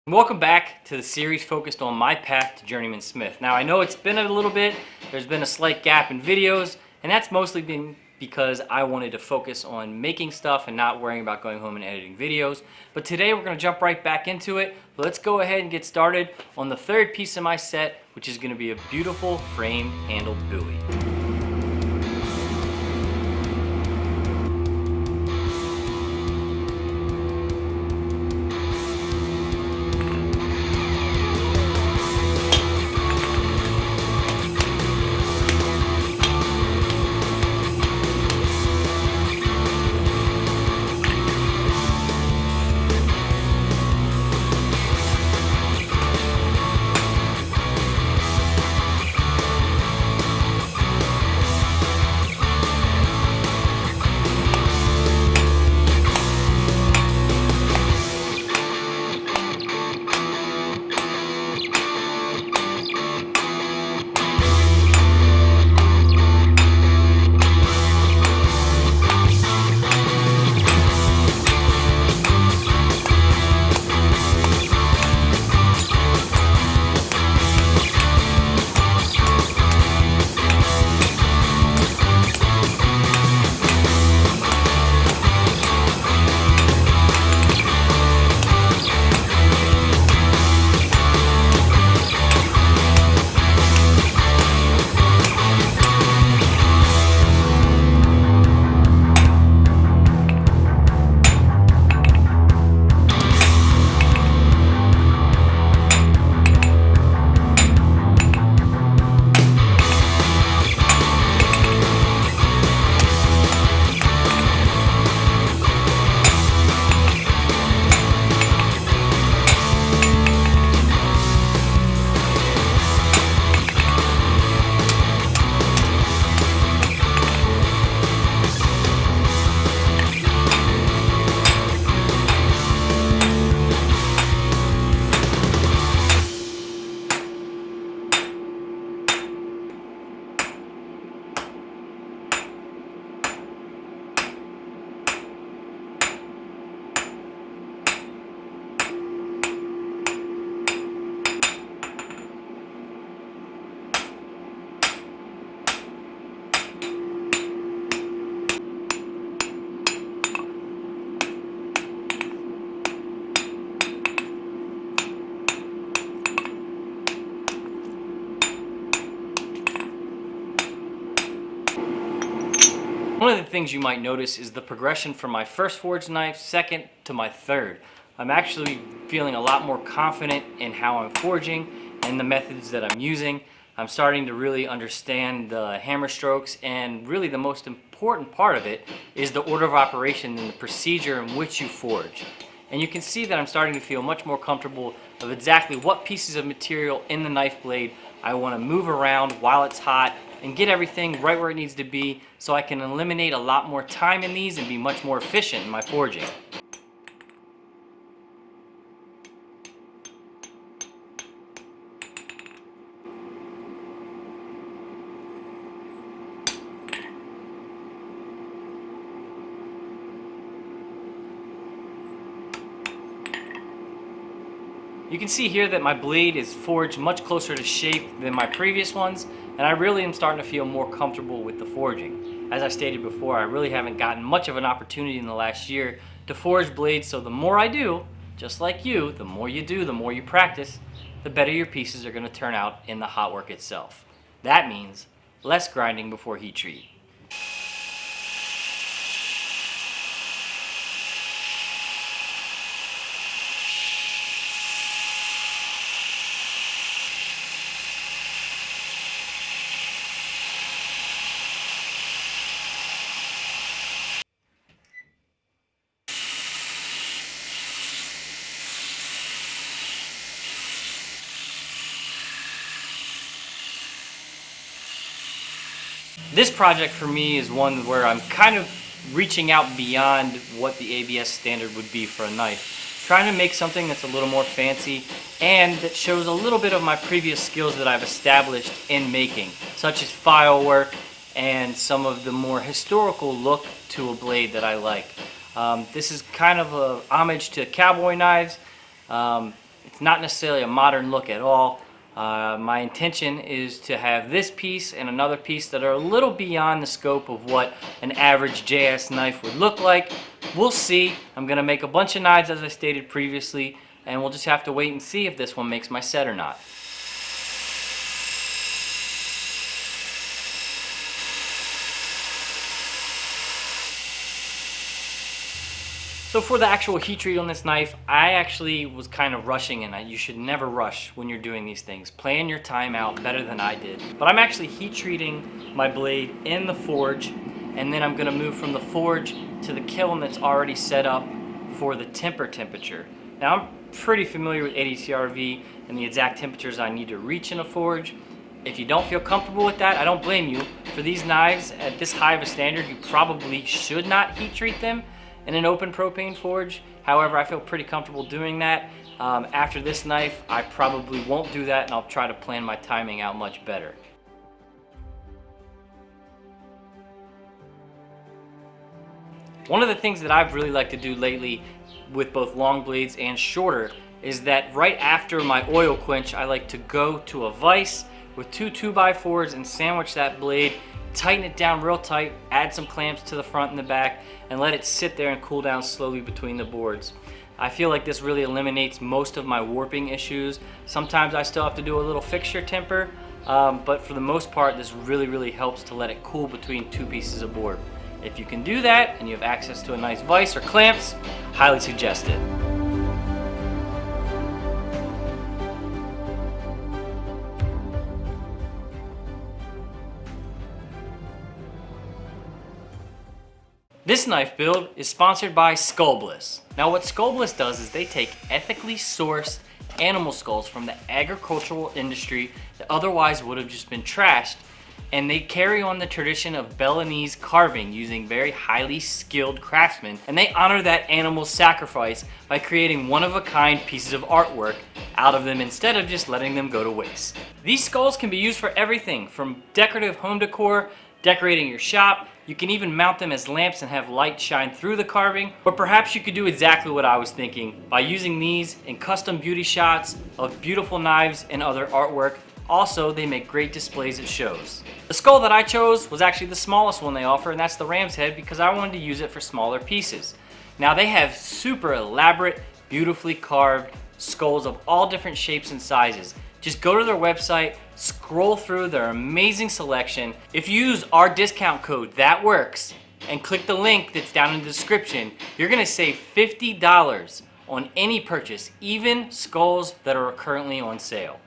Welcome back to the series focused on my path to Journeyman Smith. Now I know it's been a little bit, there's been a slight gap in videos, and that's mostly been because I wanted to focus on making stuff and not worrying about going home and editing videos. But today we're going to jump right back into it. Let's go ahead and get started on the third piece of my set, which is going to be a beautiful frame-handled Bowie. One of the things you might notice is the progression from my first forged knife, second, to my third. I'm actually feeling a lot more confident in how I'm forging and the methods that I'm using. I'm starting to really understand the hammer strokes, and really the most important part of it is the order of operation and the procedure in which you forge. And you can see that I'm starting to feel much more comfortable of exactly what pieces of material in the knife blade I want to move around while it's hot and get everything right where it needs to be, so I can eliminate a lot more time in these and be much more efficient in my forging. You can see here that my blade is forged much closer to shape than my previous ones, and I really am starting to feel more comfortable with the forging. As I stated before, I really haven't gotten much of an opportunity in the last year to forge blades, so the more I do, just like you, the more you do, the more you practice, the better your pieces are going to turn out in the hot work itself. That means less grinding before heat treat. This project for me is one where I'm kind of reaching out beyond what the ABS standard would be for a knife. Trying to make something that's a little more fancy and that shows a little bit of my previous skills that I've established in making, such as file work and some of the more historical look to a blade that I like. This is kind of a homage to cowboy knives. It's not necessarily a modern look at all. My intention is to have this piece and another piece that are a little beyond the scope of what an average JS knife would look like. We'll see. I'm going to make a bunch of knives as I stated previously, and we'll just have to wait and see if this one makes my set or not. So for the actual heat treat on this knife, I actually was kind of rushing, and you should never rush when you're doing these things. Plan your time out better than I did. But I'm actually heat treating my blade in the forge, and then I'm going to move from the forge to the kiln that's already set up for the temper temperature. Now I'm pretty familiar with ADCRV and the exact temperatures I need to reach in a forge. If you don't feel comfortable with that, I don't blame you. For these knives at this high of a standard, you probably should not heat treat them in an open propane forge. However, I feel pretty comfortable doing that. After this knife, I probably won't do that, and I'll try to plan my timing out much better. One of the things that I've really liked to do lately with both long blades and shorter is that right after my oil quench, I like to go to a vise with 2 2x4s and sandwich that blade, tighten it down real tight, add some clamps to the front and the back, and let it sit there and cool down slowly between the boards. I feel like this really eliminates most of my warping issues. Sometimes I still have to do a little fixture temper, but for the most part, this really helps to let it cool between 2 pieces of board. If you can do that and you have access to a nice vise or clamps, highly suggest it. This knife build is sponsored by Skull Bliss. Now what Skull Bliss does is they take ethically sourced animal skulls from the agricultural industry that otherwise would have just been trashed, and they carry on the tradition of Balinese carving using very highly skilled craftsmen, and they honor that animal's sacrifice by creating one-of-a-kind pieces of artwork out of them instead of just letting them go to waste. These skulls can be used for everything from decorative home decor, decorating your shop. You can even mount them as lamps and have light shine through the carving. Or perhaps you could do exactly what I was thinking by using these in custom beauty shots of beautiful knives and other artwork. Also, they make great displays at shows. The skull that I chose was actually the smallest one they offer, and that's the ram's head, because I wanted to use it for smaller pieces. Now they have super elaborate, beautifully carved skulls of all different shapes and sizes. Just go to their website, scroll through their amazing selection. If you use our discount code, that works, and click the link that's down in the description, you're gonna save $50 on any purchase, even skulls that are currently on sale.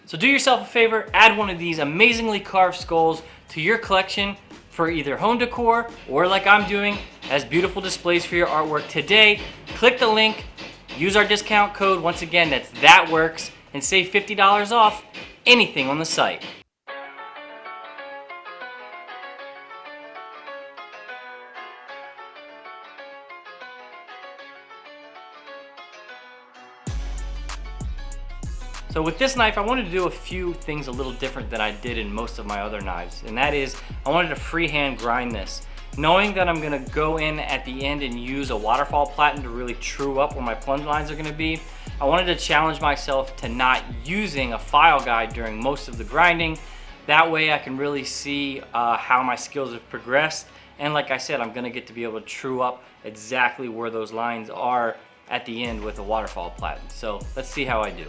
So do yourself a favor, add one of these amazingly carved skulls to your collection for either home decor or, like I'm doing, as beautiful displays for your artwork today. Click the link, use our discount code, once again, that's that works, and save $50 off anything on the site. So with this knife, I wanted to do a few things a little different than I did in most of my other knives, and that is I wanted to freehand grind this. Knowing that I'm gonna go in at the end and use a waterfall platen to really true up where my plunge lines are gonna be, I wanted to challenge myself to not using a file guide during most of the grinding. That way I can really see how my skills have progressed. And like I said, I'm gonna get to be able to true up exactly where those lines are at the end with a waterfall platen. So let's see how I do.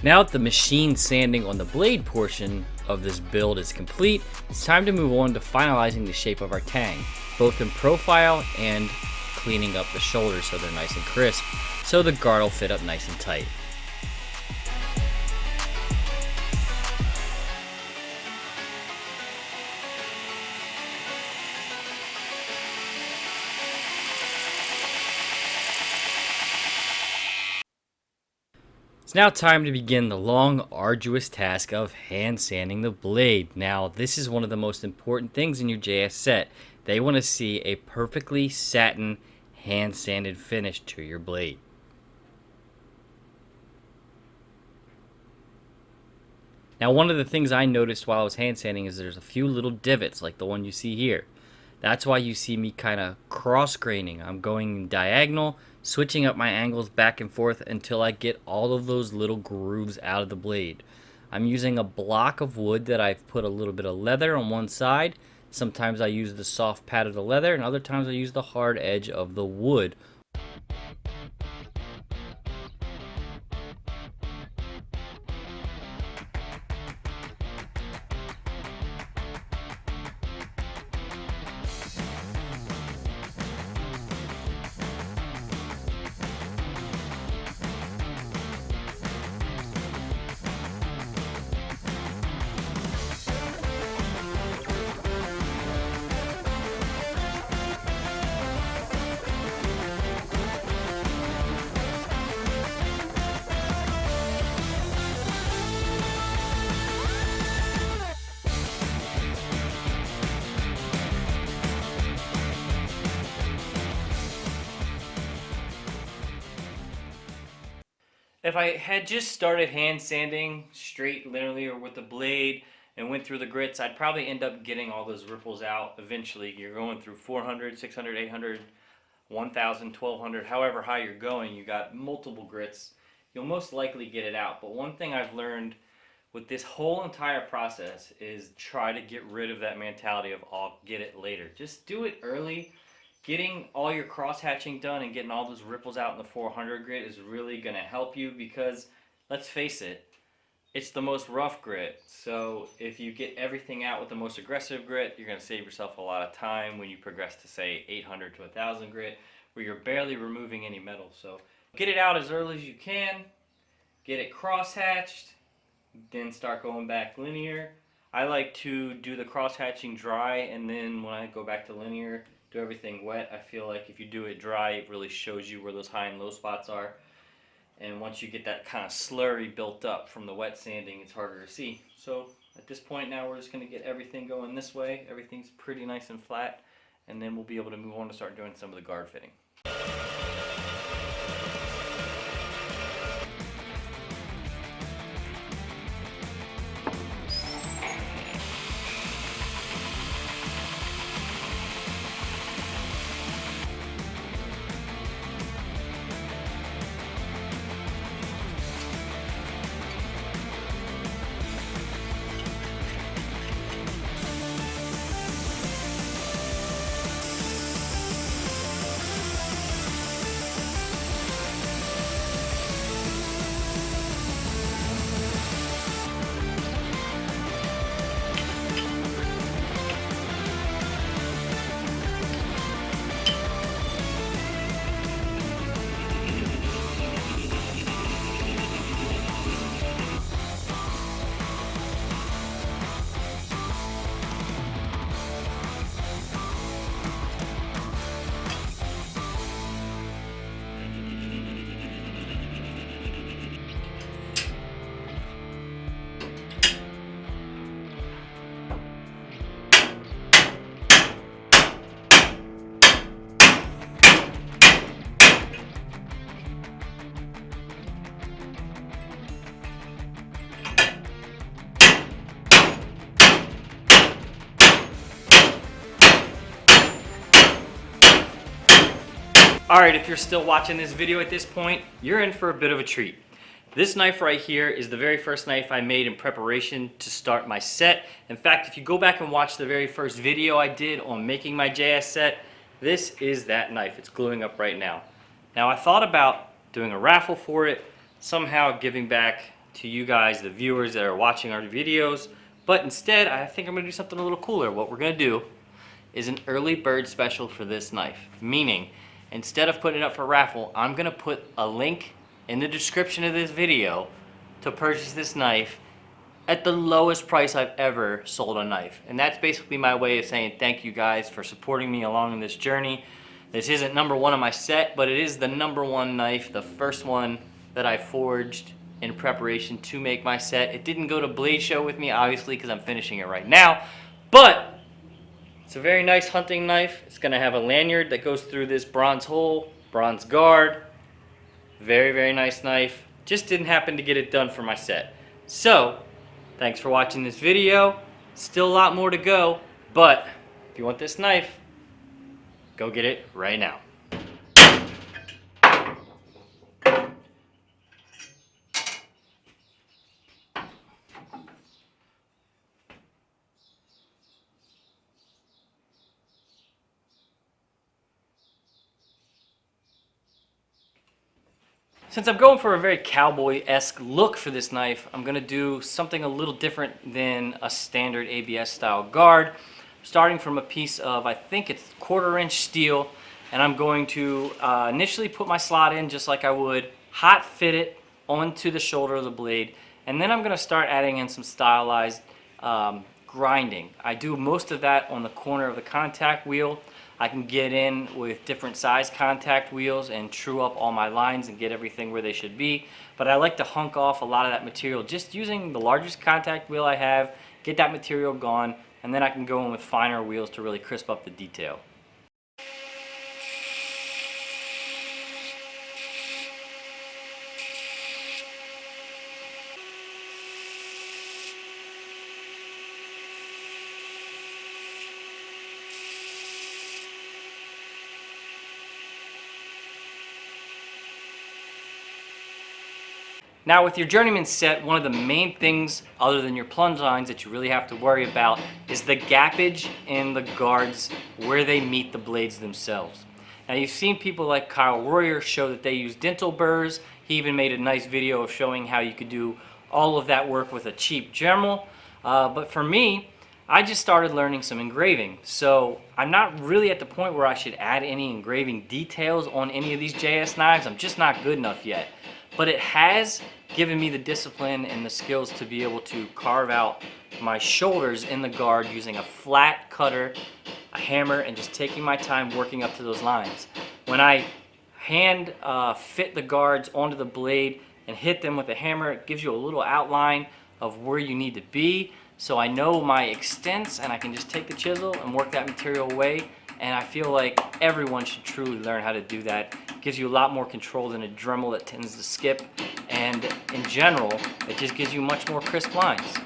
Now that the machine sanding on the blade portion of this build is complete, it's time to move on to finalizing the shape of our tang, both in profile and cleaning up the shoulders so they're nice and crisp, so the guard will fit up nice and tight. It's now time to begin the long, arduous task of hand sanding the blade. Now, this is one of the most important things in your JS set. They want to see a perfectly satin, hand sanded finish to your blade. Now, one of the things I noticed while I was hand sanding is there's a few little divots like the one you see here. That's why you see me kind of cross graining. I'm going diagonal, switching up my angles back and forth until I get all of those little grooves out of the blade. I'm using a block of wood that I've put a little bit of leather on one side. Sometimes I use the soft pad of the leather, and other times I use the hard edge of the wood. If I had just started hand sanding straight linearly or with the blade and went through the grits, I'd probably end up getting all those ripples out eventually. You're going through 400, 600, 800, 1000, 1200, however high you're going, you got multiple grits. You'll most likely get it out. But one thing I've learned with this whole entire process is try to get rid of that mentality of I'll get it later. Just do it early. Getting all your cross hatching done and getting all those ripples out in the 400 grit is really going to help you because, let's face it, it's the most rough grit. So if you get everything out with the most aggressive grit, you're going to save yourself a lot of time when you progress to, say, 800 to 1000 grit, where you're barely removing any metal. So get it out as early as you can, get it cross hatched, then start going back linear. I like to do the cross hatching dry, and then when I go back to linear, do everything wet. I feel like if you do it dry, it really shows you where those high and low spots are. And once you get that kind of slurry built up from the wet sanding, it's harder to see. So at this point now, we're just going to get everything going this way. Everything's pretty nice and flat. And then we'll be able to move on to start doing some of the guard fitting. Alright, if you're still watching this video at this point, you're in for a bit of a treat. This knife right here is the very first knife I made in preparation to start my set. In fact, if you go back and watch the very first video I did on making my JS set, this is that knife. It's gluing up right now. Now I thought about doing a raffle for it, somehow giving back to you guys, the viewers that are watching our videos. But instead, I think I'm gonna do something a little cooler. What we're gonna do is an early bird special for this knife. Meaning, instead of putting it up for raffle, I'm gonna put a link in the description of this video to purchase this knife at the lowest price I've ever sold a knife. And that's basically my way of saying thank you guys for supporting me along in this journey. This isn't number one on my set, but it is the number one knife, the first one that I forged in preparation to make my set. It didn't go to Blade Show with me, obviously, because I'm finishing it right now, but it's a very nice hunting knife. It's gonna have a lanyard that goes through this bronze hole, bronze guard. Very, very nice knife. Just didn't happen to get it done for my set. So, thanks for watching this video. Still a lot more to go, but if you want this knife, go get it right now. Since I'm going for a very cowboy-esque look for this knife, I'm gonna do something a little different than a standard ABS style guard. Starting from a piece of, I think it's 1/4 inch steel, and I'm going to initially put my slot in just like I would, hot fit it onto the shoulder of the blade, and then I'm gonna start adding in some stylized grinding. I do most of that on the corner of the contact wheel. I can get in with different size contact wheels and true up all my lines and get everything where they should be. But I like to hunk off a lot of that material just using the largest contact wheel I have, get that material gone, and then I can go in with finer wheels to really crisp up the detail. Now with your Journeyman set, one of the main things other than your plunge lines that you really have to worry about is the gappage in the guards where they meet the blades themselves. Now you've seen people like Kyle Royer show that they use dental burrs. He even made a nice video of showing how you could do all of that work with a cheap Dremel. But for me, I just started learning some engraving. So I'm not really at the point where I should add any engraving details on any of these JS knives. I'm just not good enough yet. But it has given me the discipline and the skills to be able to carve out my shoulders in the guard using a flat cutter, a hammer, and just taking my time working up to those lines. When I hand fit the guards onto the blade and hit them with a hammer, it gives you a little outline of where you need to be. So I know my extents and I can just take the chisel and work that material away. And I feel like everyone should truly learn how to do that. It gives you a lot more control than a Dremel that tends to skip. And in general, it just gives you much more crisp lines.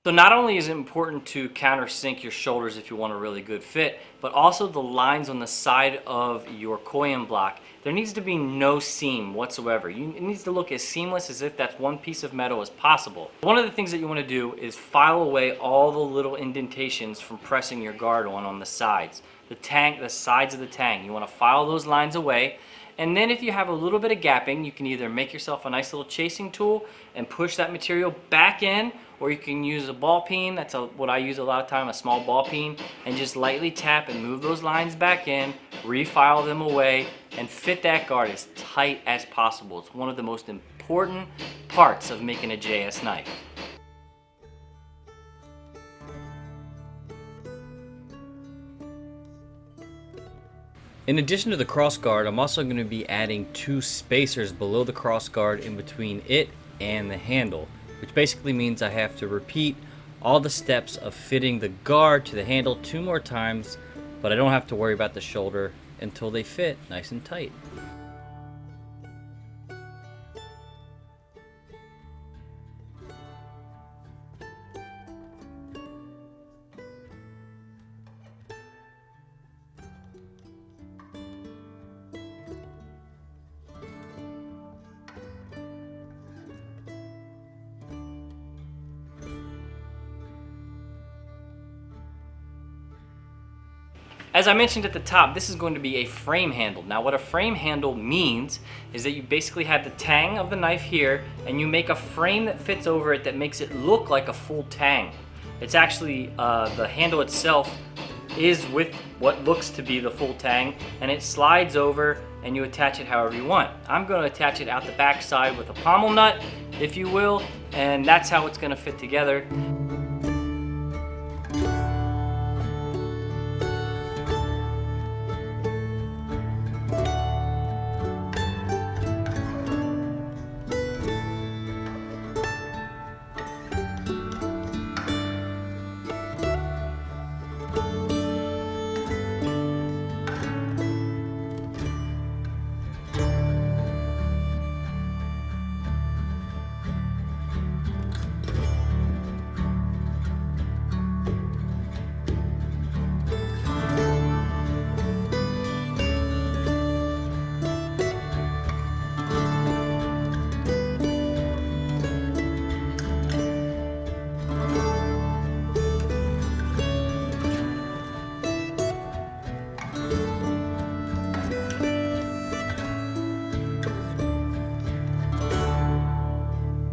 So not only is it important to countersink your shoulders if you want a really good fit, but also the lines on the side of your coin block. There needs to be no seam whatsoever. It needs to look as seamless as if that's one piece of metal as possible. One of the things that you want to do is file away all the little indentations from pressing your guard on the sides. The sides of the tang. You want to file those lines away. And then if you have a little bit of gapping, you can either make yourself a nice little chasing tool and push that material back in, or you can use a ball peen. That's what I use a lot of time, a small ball peen, and just lightly tap and move those lines back in, refile them away, and fit that guard as tight as possible. It's one of the most important parts of making a JS knife. In addition to the cross guard, I'm also going to be adding 2 spacers below the cross guard in between it and the handle, which basically means I have to repeat all the steps of fitting the guard to the handle 2 more times, but I don't have to worry about the shoulder until they fit nice and tight. As I mentioned at the top, this is going to be a frame handle. Now what a frame handle means is that you basically have the tang of the knife here and you make a frame that fits over it that makes it look like a full tang. It's actually, the handle itself is with what looks to be the full tang, and it slides over and you attach it however you want. I'm going to attach it out the back side with a pommel nut, if you will, and that's how it's going to fit together.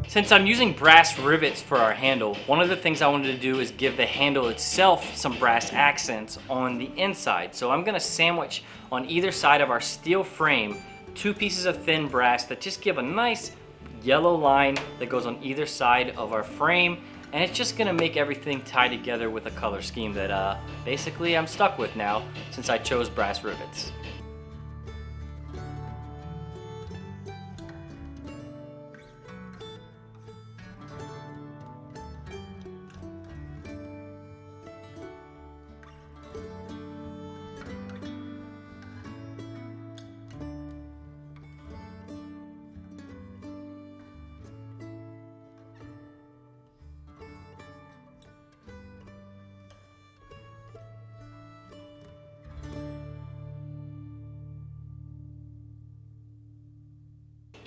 Since I'm using brass rivets for our handle, one of the things I wanted to do is give the handle itself some brass accents on the inside. So I'm gonna sandwich on either side of our steel frame 2 pieces of thin brass that just give a nice yellow line that goes on either side of our frame, and it's just gonna make everything tie together with a color scheme that basically I'm stuck with now since I chose brass rivets.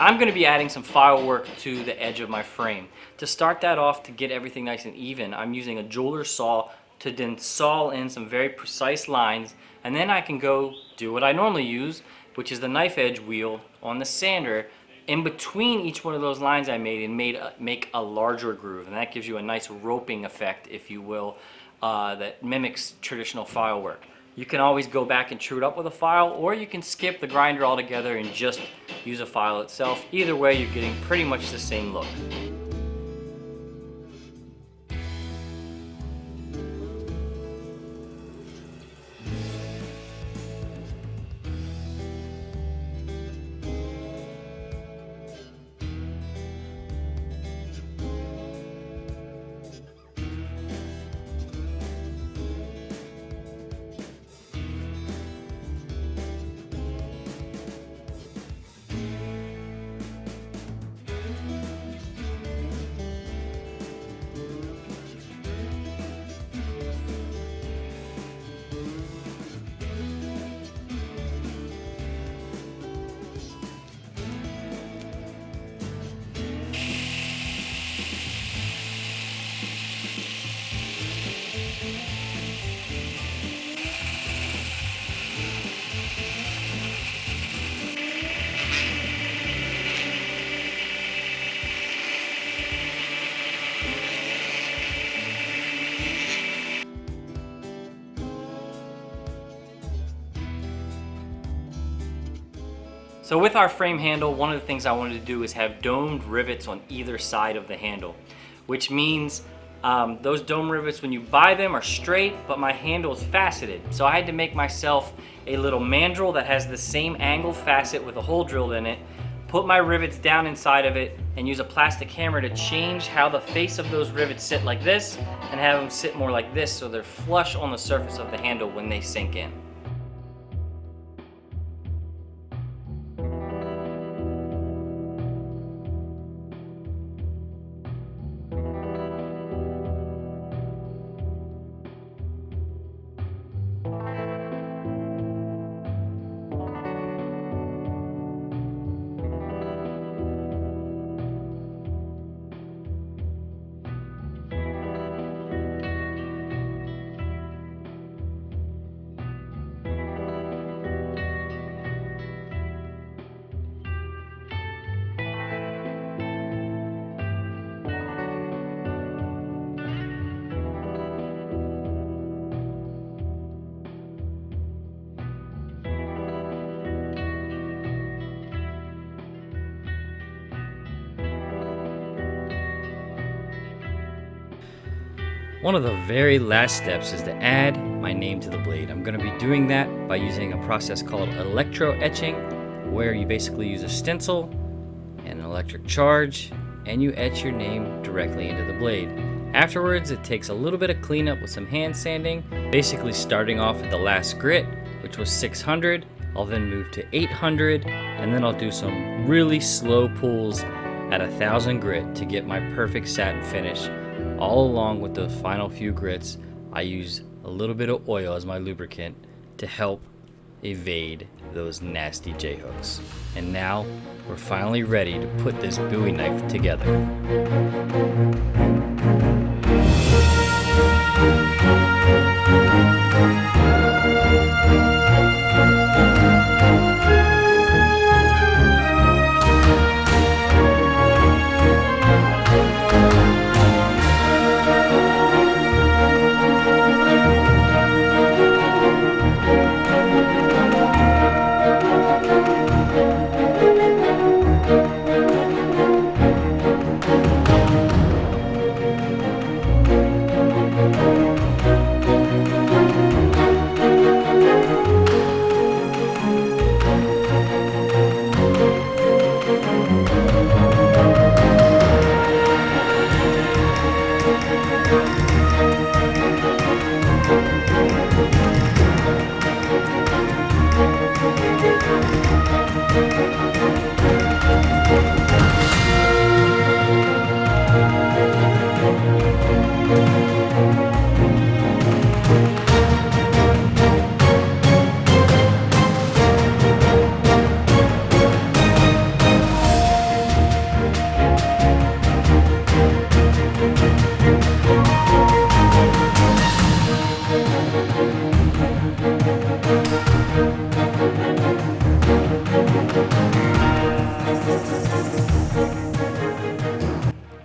I'm going to be adding some file work to the edge of my frame. To start that off, to get everything nice and even, I'm using a jeweler's saw to then saw in some very precise lines, and then I can go do what I normally use, which is the knife edge wheel on the sander in between each one of those lines I made and make a larger groove, and that gives you a nice roping effect, if you will, that mimics traditional file work. You can always go back and true it up with a file, or you can skip the grinder altogether and just use a file itself. Either way, you're getting pretty much the same look. So with our frame handle, one of the things I wanted to do is have domed rivets on either side of the handle, which means those dome rivets, when you buy them, are straight, but my handle is faceted. So I had to make myself a little mandrel that has the same angled facet with a hole drilled in it, put my rivets down inside of it, and use a plastic hammer to change how the face of those rivets sit like this, and have them sit more like this so they're flush on the surface of the handle when they sink in. One of the very last steps is to add my name to the blade. I'm going to be doing that by using a process called electro etching, where you basically use a stencil and an electric charge and you etch your name directly into the blade. Afterwards, it takes a little bit of cleanup with some hand sanding, basically starting off at the last grit, which was 600. I'll then move to 800, and then I'll do some really slow pulls at 1000 grit to get my perfect satin finish. All along with the final few grits, I use a little bit of oil as my lubricant to help evade those nasty J-hooks. And now we're finally ready to put this Bowie knife together.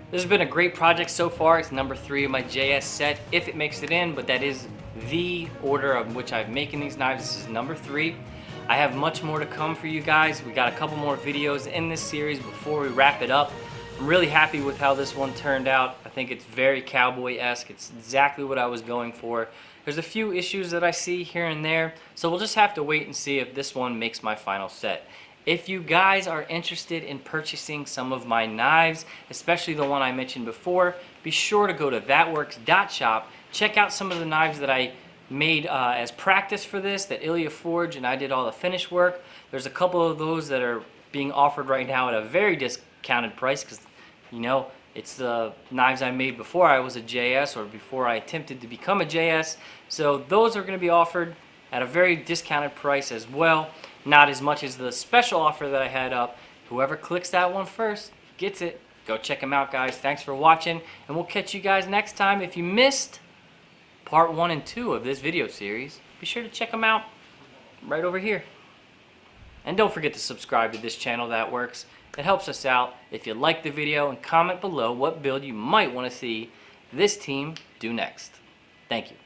This has been a great project so far. It's number 3 of my JS set, if it makes it in, but that is the order of which I'm making these knives. This is number 3. I have much more to come for you guys. We got a couple more videos in this series before we wrap it up. I'm really happy with how this one turned out. I think it's very cowboy-esque. It's exactly what I was going for. There's a few issues that I see here and there, so we'll just have to wait and see if this one makes my final set. If you guys are interested in purchasing some of my knives, especially the one I mentioned before, be sure to go to thatworks.shop. Check out some of the knives that I made as practice for this, that Ilya forged, and I did all the finish work. There's a couple of those that are being offered right now at a very discounted price because, you know, it's the knives I made before I was a JS or before I attempted to become a JS. So those are going to be offered at a very discounted price as well. Not as much as the special offer that I had up. Whoever clicks that one first gets it. Go check them out, guys. Thanks for watching, and we'll catch you guys next time. If you missed part 1 and 2 of this video series, be sure to check them out right over here. And don't forget to subscribe to this channel, That Works. It helps us out if you like the video, and comment below what build you might want to see this team do next. Thank you.